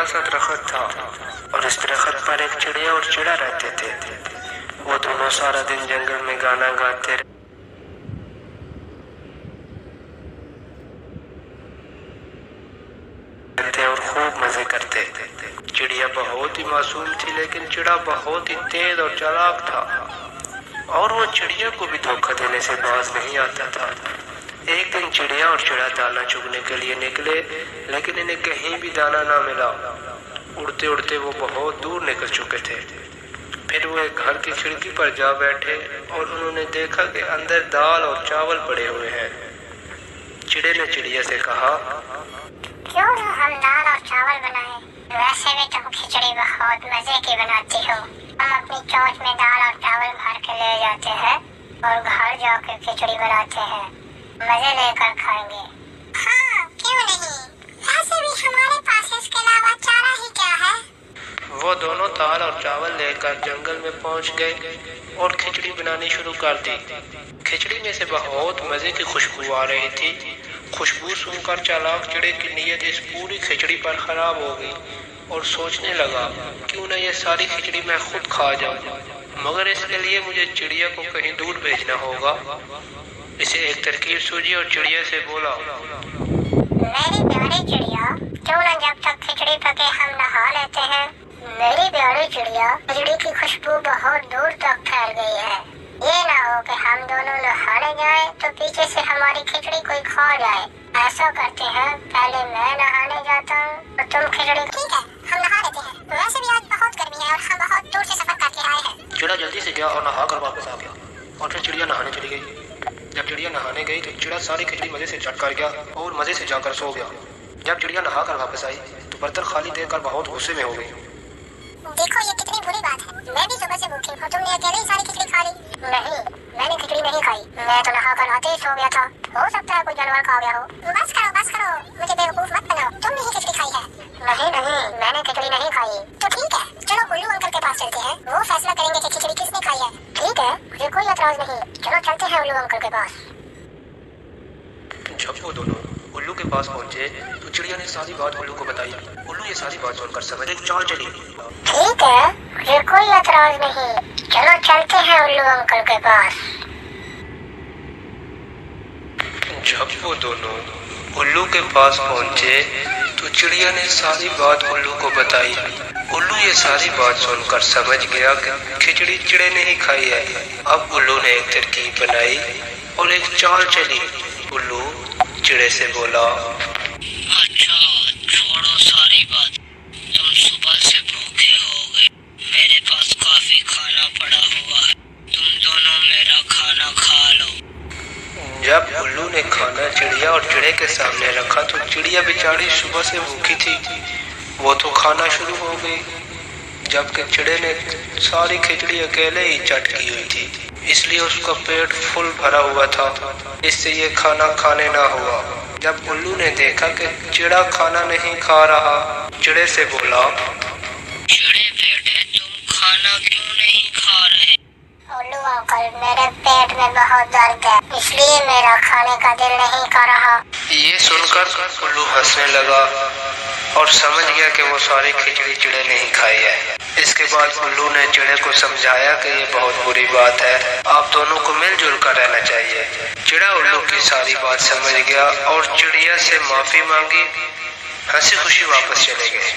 बड़ा सा दरख्त था और इस दरख्त पर एक चिड़िया और चिड़ा रहते थे। वो दोनों सारा दिन जंगल में गाना गाते रहते और खूब मजे करते। चिड़िया बहुत ही मासूम थी, लेकिन चिड़ा बहुत ही तेज और चालाक था और वो चिड़िया को भी धोखा देने से बाज नहीं आता था। एक दिन चिड़िया और चिड़ा दाना चुगने के लिए निकले, लेकिन इन्हें कहीं भी दाना ना मिला। उड़ते उड़ते वो बहुत दूर निकल चुके थे। फिर वो एक घर की खिड़की पर जा बैठे और उन्होंने देखा कि अंदर दाल और चावल पड़े हुए हैं। चिड़े ने चिड़िया से कहा, क्यों ना हम दाल और चावल बनाएं? वैसे भी तुम खिचड़ी बहुत मजे की बनाती हो। हम अपनी चोंच में दाल और चावल भर के ले जाते हैं और घर जाकर खिचड़ी बनाते हैं, मजे लेकर खाएंगे। हाँ, क्यों नहीं? वैसे भी हमारे पास इसके अलावा चारा ही क्या है। वो दोनों दाल और चावल लेकर जंगल में पहुंच गए और खिचड़ी बनानी शुरू कर दी। खिचड़ी में से बहुत मजे की खुशबू आ रही थी। खुशबू सुनकर चालाक चिड़े की नीयत इस पूरी खिचड़ी पर खराब हो गई और सोचने लगा, क्यों न ये सारी खिचड़ी मैं खुद खा जाऊं, मगर इसके लिए मुझे चिड़िया को कहीं दूर भेजना होगा। इसे एक तरकीब सूझी और चिड़िया से बोला, मेरी प्यारी चिड़िया, क्यों न जब तक खिचड़ी पके हम नहा लेते हैं। मेरी प्यारी चिड़िया, खिचड़ी की खुशबू बहुत दूर तक फैल गई है। ये ना हो कि हम दोनों नहाने जाएं तो पीछे से हमारी खिचड़ी कोई खा जाए। ऐसा करते हैं, पहले मैं नहाने जाता हूँ और तुम खिचड़ी। ठीक है, हम नहा लेते हैं। वैसे भी आज बहुत गर्मी है और हम बहुत दूर से सफर करके आए हैं। चिड़ा जल्दी से गया और नहा कर वापस आ गया और फिर चिड़िया नहाने चली गई। जब चिड़िया नहाने गई तो चिड़ा सारी खिचड़ी मजे से चट कर गया और मजे से जाकर सो गया। जब चिड़िया नहा कर वापस आई तो बर्तन खाली देखकर बहुत गुस्से में हो गई। देखो, ये कितनी बुरी बात है। मैं भी सुबह से भूखी हूँ, तुमने अकेले ही सारी खिचड़ी खा ली। नहीं, मैंने खिचड़ी नहीं खाई। मैं तो नहा कर आते ही सो गया था। हो सकता है कोई जानवर खा गया हो। बस करो, मुझे बेवकूफ मत बनाओ। तुमने ही खिचड़ी खाई है। नहीं, मैंने खिचड़ी नहीं खाई। तो ठीक है, चलो उल्लू अंकल के पास चलते हैं। वो फैसला करेंगे कि खिचड़ी किसने खाई है। ठीक है, मुझे कोई एतराज नहीं। चलो चलते हैं उल्लू अंकल के पास। जब वो दोनों उल्लू के पास पहुंचे तो चिड़िया ने सारी बात उल्लू को बताई। उल्लू ये सारी बात सुनकर समझ एक चाल चली। ठीक है, मुझे कोई एतराज नहीं। चलो चलते हैं उल्लू अंकल के पास। जब वो दोनों उल्लू के पास पहुंचे तो चिड़िया ने सारी बात उल्लू को बताई। उल्लू ये सारी बात सुनकर समझ गया कि खिचड़ी चिड़े ने ही खाई है। अब उल्लू ने एक तरकीब बनाई और एक चाल चली। उल्लू चिड़े से बोला, अच्छा, छोड़ो सारी बात। तुम सुबह से भूखे हो गए। मेरे पास काफी खाना पड़ा हुआ है, तुम दोनों मेरा खाना खा लो। जब उल्लू ने खाना चिड़िया और चिड़े के सामने रखा तो चिड़िया बेचारी सुबह से भूखी थी। वो तो खाना शुरू हो गई, जबकि चिड़े ने सारी खिचड़ी अकेले ही चट की हुई थी, इसलिए उसका पेट फुल भरा हुआ था। इससे ये खाना खाने ना हुआ। जब उल्लू ने देखा कि चिड़ा खाना नहीं खा रहा, चिड़े से बोला, चिड़े बेटे, तुम खाना क्यों नहीं खा रहे? उल्लू अंकल, मेरे पेट में बहुत दर्द है, इसलिए मेरा खाने का दिल नहीं कर रहा। ये सुनकर उल्लू हंसने लगा और समझ गया कि वो सारी खिचड़ी चिड़े ने ही खाई है। इसके बाद उल्लू ने चिड़े को समझाया कि ये बहुत बुरी बात है, आप दोनों को मिलजुल कर रहना चाहिए। चिड़ा उल्लू की सारी बात समझ गया और चिड़िया से माफी मांगी। हंसी खुशी वापस चले गए।